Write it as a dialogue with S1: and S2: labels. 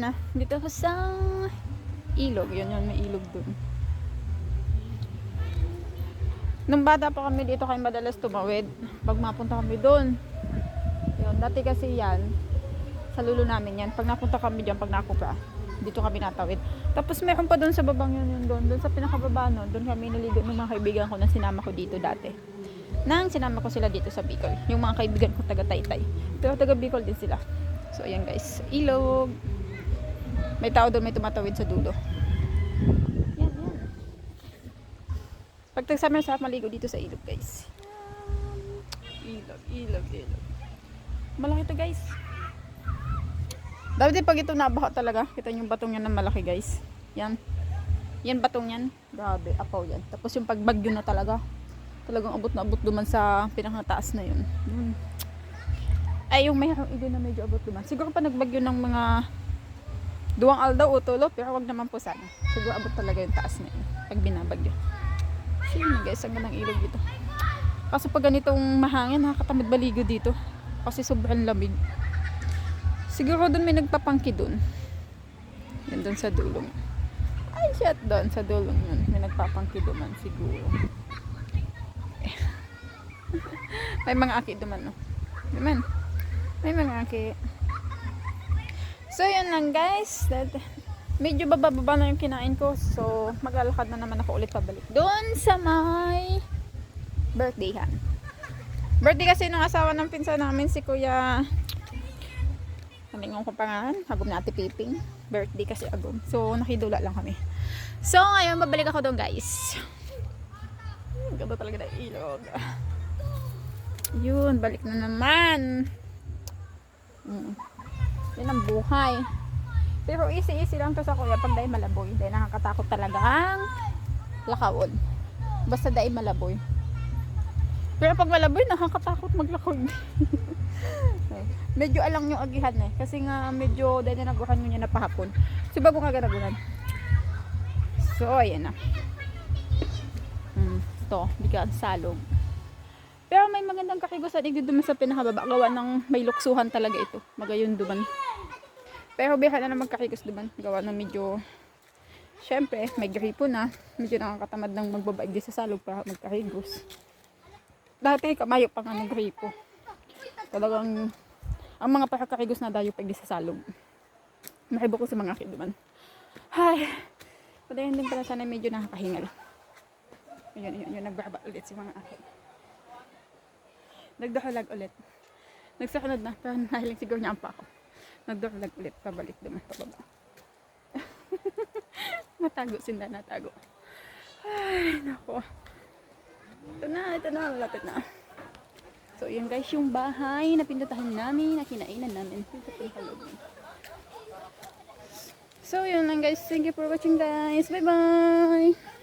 S1: na. Dito ako sa ilog. Yun, may ilog dun. Nung bata pa kami dito kami madalas tumawid. Pag mapunta kami dun. Yun, dati kasi yan. Sa lulo namin yan. Pag napunta kami dyan, pag nakupa, dito kami natawid. Tapos meron pa dun sa babang yun doon. Dun sa pinakababa nun. Dun kami naligo ng mga kaibigan ko na sinama ko dito dati. Nang sinama ko sila dito sa Bicol. Yung mga kaibigan ko taga Taytay. Pero taga Bicol din sila. So ayan guys. Ilog. May tao doon may tumatawid sa dulo. Yan. Pag tag-summer sa maligo dito sa ilog guys. Ilog. Malaki to guys. Dapat pag ito nabaha talaga. Kita yung batong yan na malaki guys. Yan batong yan. Grabe, apaw yan. Tapos yung pagbagyo na talaga. Talagang abot na abot duman sa pinakataas na yun. Ay, yung mayroong ido na medyo abot duman. Siguro pa nagbagyo ng mga 2 aldaw o tulo. Pero wag naman po sana. Siguro abot talaga yung taas na yun. Pag binabagyo. So yun guys, ang ganang ilog dito. Kasi pag ganitong mahangin, nakakatamad baligo dito. Kasi sobrang lamig. Siguro doon may nagpapangki doon. Yan doon sa dulong. Ay, shit doon sa dulong yun. May nagpapangki doon siguro. May mga aki duman, no? Duman. May mga aki. So, yun lang, guys. Medyo bababa na yung kinain ko. So, maglalakad na naman ako ulit pabalik. Doon sa may birthdayhan. Birthday kasi ng asawa ng pinsan namin, si Kuya... Nalingon ko pangalan. Agom na Ate Piping. Birthday kasi agom. So, nakidula lang kami. So, ngayon, babalik ako doon, guys. Ganda talaga na ilog. Yun, balik na naman. Yan ang buhay. Pero easy lang to sa kuya pag dahil malaboy. Dahil nakakatakot talaga ang lakawon. Basta dahil malaboy. Pero pag malaboy, nakakatakot maglakad. Medyo alang yung agihan eh. Kasi nga medyo dahil naguhan nyo niya na pahapon. So bago nga ganaguhan. So ayan na. Ito, bigang salog. Pero may magandang kakigusan dito duman sa pinakababa. Gawa ng may luksuhan talaga ito. Magayon duman. Pero bihan na magkakigos duman. Gawa ng medyo, syempre, may gripo na. Medyo nakakatamad ng magbabaig di sa salog para magkakigos. Dati kamayo pa nga ng gripo. Talagang, ang mga pakakigos na dayo pag di sa salog. Mahibo ko sa mga kiduman. Ay, padayan din pala sana medyo nakakahingal. Yun, nagbaba ulit si mga akin. Nagdahalag ulit. Nagsakanod na, pero nahiling siguro niya ang pa ako. Nagdahalag ulit, pabalik naman, pababa. Natago, sinda natago. Ay, nako. Ito na, malapit na. So, yun guys, yung bahay na pinuntahan namin, na kinainan namin. So, yun lang guys. Thank you for watching guys. Bye-bye!